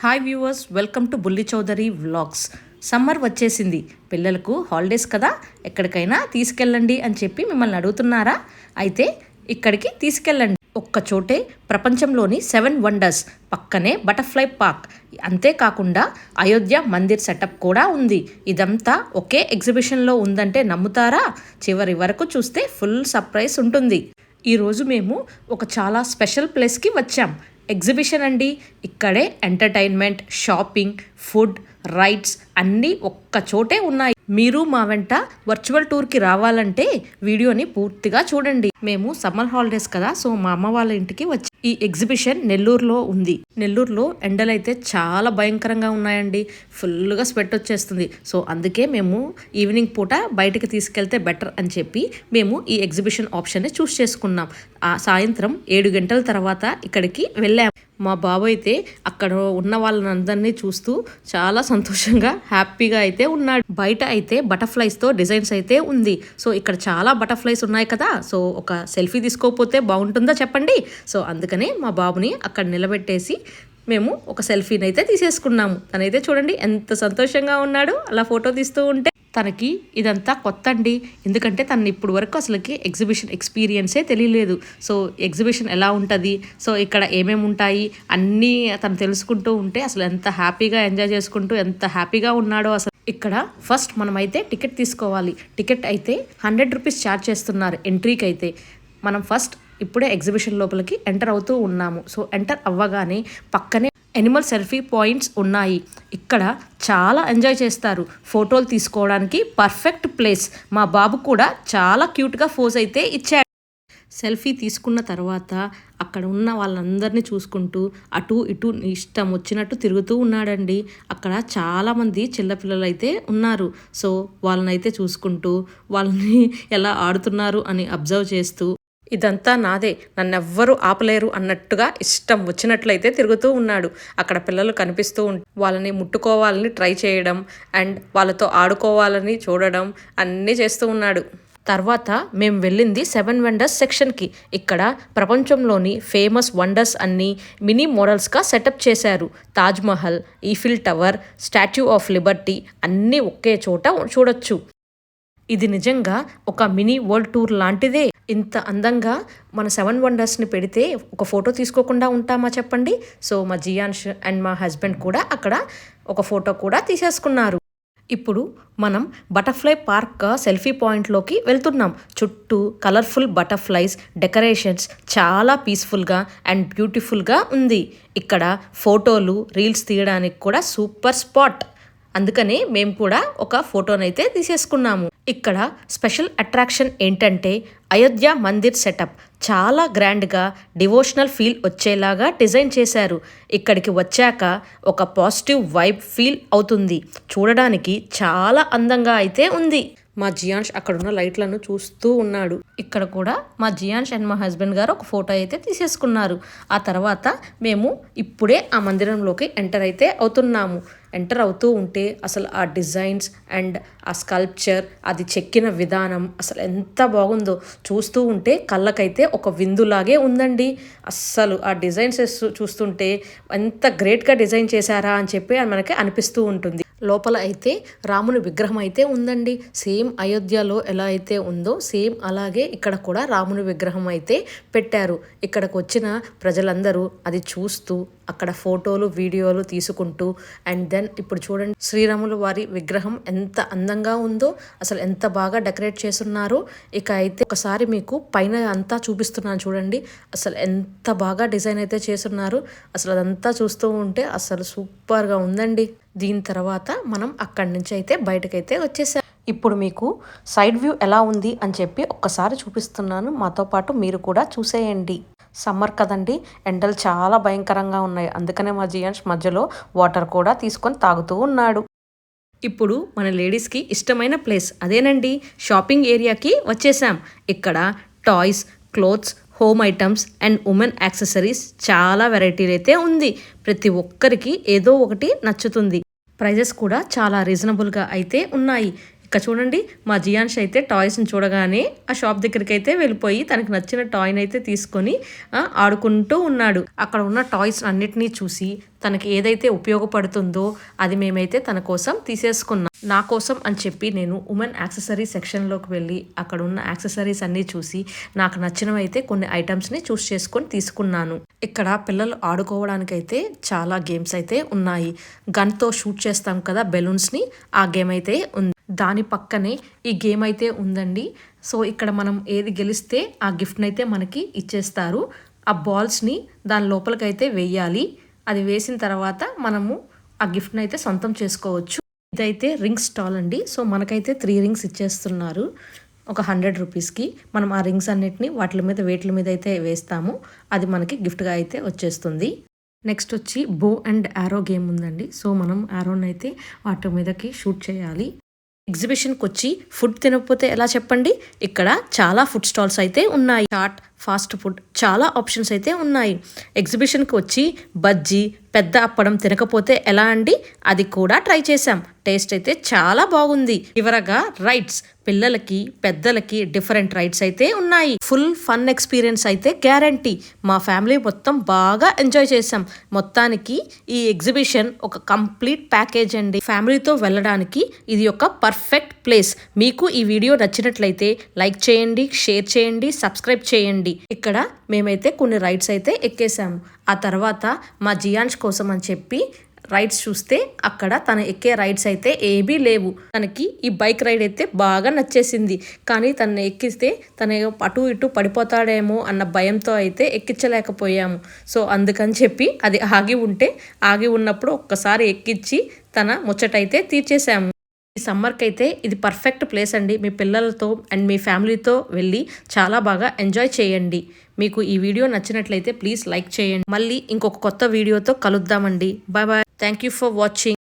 Hi viewers, welcome to బుల్లి Chowdary vlogs. Summer వచ్చేసింది, పిల్లలకు హాలిడేస్ కదా, ఎక్కడికైనా తీసుకెళ్ళండి అని చెప్పి మిమ్మల్ని అడుగుతున్నారా? అయితే ఇక్కడికి తీసుకెళ్ళండి. ఒక్కచోటే ప్రపంచంలోని 7 వండర్స్, పక్కనే బటర్ఫ్లై పార్క్, అంతేకాకుండా అయోధ్య మందిర్ సెటప్ కూడా ఉంది. ఇదంతా ఒకే ఎగ్జిబిషన్లో ఉందంటే నమ్ముతారా? చివరి వరకు చూస్తే ఫుల్ సర్ప్రైజ్ ఉంటుంది. ఈరోజు మేము ఒక చాలా స్పెషల్ ప్లేస్కి వచ్చాం. ఎగ్జిబిషన్ అండి. ఇక్కడే ఎంటర్టైన్మెంట్, షాపింగ్, ఫుడ్, రైడ్స్ అన్నీ ఒక్క చోటే ఉన్నాయి. మీరు మా వెంట వర్చువల్ టూర్కి రావాలంటే వీడియోని పూర్తిగా చూడండి. మేము సమ్మర్ హాలిడేస్ కదా, సో మా అమ్మ వాళ్ళ ఇంటికి వచ్చి ఈ ఎగ్జిబిషన్ నెల్లూరులో ఉంది. నెల్లూరులో ఎండలైతే చాలా భయంకరంగా ఉన్నాయండి. ఫుల్గా స్వెట్ వచ్చేస్తుంది. సో అందుకే మేము ఈవినింగ్ పూట బయటకు తీసుకెళ్తే బెటర్ అని చెప్పి మేము ఈ ఎగ్జిబిషన్ ఆప్షన్ని చూస్ చేసుకున్నాం. ఆ సాయంత్రం 7 గంటల తర్వాత ఇక్కడికి వెళ్ళాము. మా బాబు అయితే అక్కడ ఉన్న వాళ్ళందరినీ చూస్తూ చాలా సంతోషంగా హ్యాపీగా అయితే ఉన్నాడు. బయట అయితే బటర్ఫ్లైస్తో డిజైన్స్ అయితే ఉంది. సో ఇక్కడ చాలా బటర్ఫ్లైస్ ఉన్నాయి కదా, సో ఒక సెల్ఫీ తీసుకోకపోతే బాగుంటుందా చెప్పండి. సో అందుకనే మా బాబుని అక్కడ నిలబెట్టేసి మేము ఒక సెల్ఫీని అయితే తీసేసుకున్నాము. తనైతే చూడండి ఎంత సంతోషంగా ఉన్నాడు అలా ఫోటో తీస్తూ ఉంటే. తనకి ఇదంతా కొత్త అండి, ఎందుకంటే తను ఇప్పుడు వరకు అసలుకి ఎగ్జిబిషన్ ఎక్స్పీరియన్సే తెలియలేదు. సో ఎగ్జిబిషన్ ఎలా ఉంటుంది, సో ఇక్కడ ఏమేమి ఉంటాయి అన్నీ తను తెలుసుకుంటూ ఉంటే అసలు ఎంత హ్యాపీగా ఎంజాయ్ చేసుకుంటూ ఎంత హ్యాపీగా ఉన్నాడో. అసలు ఇక్కడ ఫస్ట్ మనమైతే టికెట్ తీసుకోవాలి. టికెట్ అయితే 100 రూపీస్ ఛార్జ్ చేస్తున్నారు ఎంట్రీకి అయితే. మనం ఫస్ట్ ఇప్పుడే ఎగ్జిబిషన్ లోపలికి ఎంటర్ అవుతూ ఉన్నాము. సో ఎంటర్ అవ్వగానే పక్కనే ఎనిమల్ సెల్ఫీ పాయింట్స్ ఉన్నాయి. ఇక్కడ చాలా ఎంజాయ్ చేస్తారు. ఫోటోలు తీసుకోవడానికి పర్ఫెక్ట్ ప్లేస్. మా బాబు కూడా చాలా క్యూట్గా పోజ్ అయితే ఇచ్చాడు. సెల్ఫీ తీసుకున్న తర్వాత అక్కడ ఉన్న వాళ్ళందరినీ చూసుకుంటూ అటు ఇటు ఇష్టం వచ్చినట్టు తిరుగుతూ ఉన్నాడండి. అక్కడ చాలామంది చిన్నపిల్లలు అయితే ఉన్నారు. సో వాళ్ళనైతే చూసుకుంటూ వాళ్ళని ఎలా ఆడుతున్నారు అని అబ్జర్వ్ చేస్తూ, ఇదంతా నాదే, నన్నెవ్వరూ ఆపలేరు అన్నట్టుగా ఇష్టం వచ్చినట్లయితే తిరుగుతూ ఉన్నాడు. అక్కడ పిల్లలు కనిపిస్తూ వాళ్ళని ముట్టుకోవాలని ట్రై చేయడం అండ్ వాళ్ళతో ఆడుకోవాలని చూడడం అన్నీ చేస్తూ ఉన్నాడు. తర్వాత మేము వెళ్ళింది 7 వండర్స్ సెక్షన్కి. ఇక్కడ ప్రపంచంలోని ఫేమస్ వండర్స్ అన్నీ మినీ మోడల్స్గా సెటప్ చేశారు. Taj Mahal, Eiffel tower, statue of Liberty అన్నీ ఒకే చోట చూడొచ్చు. ఇది నిజంగా ఒక మినీ వరల్డ్ టూర్ లాంటిదే. ఇంత అందంగా మన 7 వండర్స్ని పెడితే ఒక ఫోటో తీసుకోకుండా ఉంటామా చెప్పండి. సో మా జియాన్ష్ అండ్ మా హస్బెండ్ కూడా అక్కడ ఒక ఫోటో కూడా తీసేసుకున్నారు. ఇప్పుడు మనం బటర్ఫ్లై పార్క్ సెల్ఫీ పాయింట్లోకి వెళ్తున్నాం. చుట్టూ కలర్ఫుల్ బటర్ఫ్లైస్, డెకరేషన్స్ చాలా పీస్ఫుల్గా అండ్ బ్యూటిఫుల్గా ఉంది. ఇక్కడ ఫోటోలు, రీల్స్ తీయడానికి కూడా సూపర్ స్పాట్. అందుకనే మేము కూడా ఒక ఫోటోనైతే తీసేసుకున్నాము. ఇక్కడ స్పెషల్ అట్రాక్షన్ ఏంటంటే అయోధ్య మందిర్ సెటప్. చాలా గ్రాండ్గా డివోషనల్ ఫీల్ వచ్చేలాగా డిజైన్ చేశారు. ఇక్కడికి వచ్చాక ఒక పాజిటివ్ వైబ్ ఫీల్ అవుతుంది. చూడడానికి చాలా అందంగా అయితే ఉంది. మా జియాన్ష్ అక్కడున్న లైట్లను చూస్తూ ఉన్నాడు. ఇక్కడ కూడా మా జియాన్ష్ అండ్ మా హస్బెండ్ గారు ఒక ఫోటో అయితే తీసేసుకున్నారు. ఆ తర్వాత మేము ఇప్పుడే ఆ మందిరంలోకి ఎంటర్ అయితే అవుతున్నాము. ఎంటర్ అవుతూ ఉంటే అసలు ఆ డిజైన్స్ అండ్ ఆ స్కల్ప్చర్, అది చెక్కిన విధానం అసలు ఎంత బాగుందో. చూస్తూ ఉంటే కళ్ళకైతే ఒక విందులాగే ఉందండి. అస్సలు ఆ డిజైన్స్ చూస్తుంటే ఎంత గ్రేట్గా డిజైన్ చేశారా అని చెప్పి మనకి అనిపిస్తూ ఉంటుంది. లోపల అయితే రాముని విగ్రహం అయితే ఉందండి. సేమ్ అయోధ్యలో ఎలా అయితే ఉందో సేమ్ అలాగే ఇక్కడ కూడా రాముని విగ్రహం అయితే పెట్టారు. ఇక్కడికి వచ్చిన ప్రజలందరూ అది చూస్తూ అక్కడ ఫోటోలు, వీడియోలు తీసుకుంటూ అండ్ దెన్ ఇప్పుడు చూడండి శ్రీరాములు వారి విగ్రహం ఎంత అందంగా ఉందో, అసలు ఎంత బాగా డెకరేట్ చేస్తున్నారు. ఇక అయితే ఒకసారి మీకు పైన అంతా చూపిస్తున్నాను చూడండి. అసలు ఎంత బాగా డిజైన్ అయితే చేస్తున్నారు. అసలు అదంతా చూస్తూ ఉంటే అసలు సూపర్గా ఉందండి. దీని తర్వాత మనం అక్కడి నుంచి అయితే బయటకైతే వచ్చేసాం. ఇప్పుడు మీకు సైడ్ వ్యూ ఎలా ఉంది అని చెప్పి ఒక్కసారి చూపిస్తున్నాను. మాతో పాటు మీరు కూడా చూసేయండి. సమ్మర్ కదండి, ఎండలు చాలా భయంకరంగా ఉన్నాయి. అందుకనే మా జియాన్ష్ మధ్యలో వాటర్ కూడా తీసుకొని తాగుతూ ఉన్నాడు. ఇప్పుడు మన లేడీస్కి ఇష్టమైన ప్లేస్ అదేనండి, షాపింగ్ ఏరియాకి వచ్చేసాం. ఇక్కడ toys, clothes, home items and women accessories చాలా వెరైటీలు అయితే ఉంది. ప్రతి ఒక్కరికి ఏదో ఒకటి నచ్చుతుంది. ప్రైజెస్ కూడా చాలా రీజనబుల్గా అయితే ఉన్నాయి. ఇక చూడండి మా జియాన్ష్ అయితే టాయ్స్ని చూడగానే ఆ షాప్ దగ్గరికి అయితే వెళ్ళిపోయి తనకు నచ్చిన టాయ్ని అయితే తీసుకొని ఆడుకుంటూ ఉన్నాడు. అక్కడ ఉన్న టాయ్స్ అన్నిటినీ చూసి తనకి ఏదైతే ఉపయోగపడుతుందో అది మేమైతే తన కోసం తీసేసుకున్నాం. నా కోసం అని చెప్పి నేను ఉమెన్ యాక్సెసరీ సెక్షన్లోకి వెళ్ళి అక్కడ ఉన్న యాక్సెసరీస్ అన్నీ చూసి నాకు నచ్చినవి అయితే కొన్ని ఐటమ్స్ని చూస్ చేసుకొని తీసుకున్నాను. ఇక్కడ పిల్లలు ఆడుకోవడానికైతే చాలా గేమ్స్ అయితే ఉన్నాయి. గన్తో షూట్ చేస్తాం కదా బెలూన్స్ని, ఆ గేమ్ అయితే ఉంది. దాని పక్కనే ఈ గేమ్ అయితే ఉందండి. సో ఇక్కడ మనం ఏది గెలిస్తే ఆ గిఫ్ట్ని అయితే మనకి ఇచ్చేస్తారు. ఆ బాల్స్ని దాని లోపలికైతే వేయాలి. అది వేసిన తర్వాత మనము ఆ గిఫ్ట్ని అయితే సొంతం చేసుకోవచ్చు. ఇదైతే రింగ్స్ స్టాల్ అండి. సో మనకైతే 3 రింగ్స్ ఇచ్చేస్తున్నారు ఒక 100 రూపీస్కి. మనం ఆ రింగ్స్ అన్నిటిని వేట్ల మీద అయితే వేస్తాము. అది మనకి గిఫ్ట్గా అయితే వచ్చేస్తుంది. నెక్స్ట్ వచ్చి బో అండ్ యారో గేమ్ ఉందండి. సో మనం యారోని అయితే వాటి మీదకి షూట్ చేయాలి. ఎగ్జిబిషన్కి వచ్చి ఫుడ్ తినకపోతే ఎలా చెప్పండి. ఇక్కడ చాలా ఫుడ్ స్టాల్స్ అయితే ఉన్నాయి. చాట్, ఫాస్ట్ ఫుడ్ చాలా ఆప్షన్స్ అయితే ఉన్నాయి. ఎగ్జిబిషన్కి వచ్చి బజ్జీ, పెద్ద అప్పడం తినకపోతే ఎలా అండి, అది కూడా ట్రై చేశాం. టేస్ట్ అయితే చాలా బాగుంది. చివరగా రైడ్స్, పిల్లలకి పెద్దలకి డిఫరెంట్ రైడ్స్ అయితే ఉన్నాయి. ఫుల్ ఫన్ ఎక్స్పీరియన్స్ అయితే గ్యారంటీ. మా ఫ్యామిలీ మొత్తం బాగా ఎంజాయ్ చేసాం. మొత్తానికి ఈ ఎగ్జిబిషన్ ఒక కంప్లీట్ ప్యాకేజ్ అండి. ఫ్యామిలీతో వెళ్ళడానికి ఇది ఒక పర్ఫెక్ట్ ప్లేస్. మీకు ఈ వీడియో నచ్చినట్లయితే లైక్ చేయండి, షేర్ చేయండి, సబ్స్క్రైబ్ చేయండి. ఇక్కడ మేమైతే కొన్ని రైడ్స్ అయితే ఎక్కేసాము. ఆ తర్వాత మా జియాన్ష్ కోసం అని చెప్పి రైడ్స్ చూస్తే అక్కడ తను ఎక్కే రైడ్స్ అయితే ఏమీ లేవు. తనకి ఈ బైక్ రైడ్ అయితే బాగా నచ్చేసింది. కానీ తను ఎక్కిస్తే తను అటు ఇటు పడిపోతాడేమో అన్న భయంతో అయితే ఎక్కించలేకపోయాము. సో అందుకని చెప్పి అది ఆగి ఉన్నప్పుడు ఒక్కసారి ఎక్కించి తన ముచ్చటైతే తీర్చేసాము. ఈ సమ్మర్కి అయితే ఇది పర్ఫెక్ట్ ప్లేస్ అండి. మీ పిల్లలతో అండ్ మీ ఫ్యామిలీతో వెళ్ళి చాలా బాగా ఎంజాయ్ చేయండి. మీకు ఈ వీడియో నచ్చినట్లయితే ప్లీజ్ లైక్ చేయండి. మళ్ళీ ఇంకొక కొత్త వీడియోతో కలుద్దామండి. Bye bye. Thank you for watching.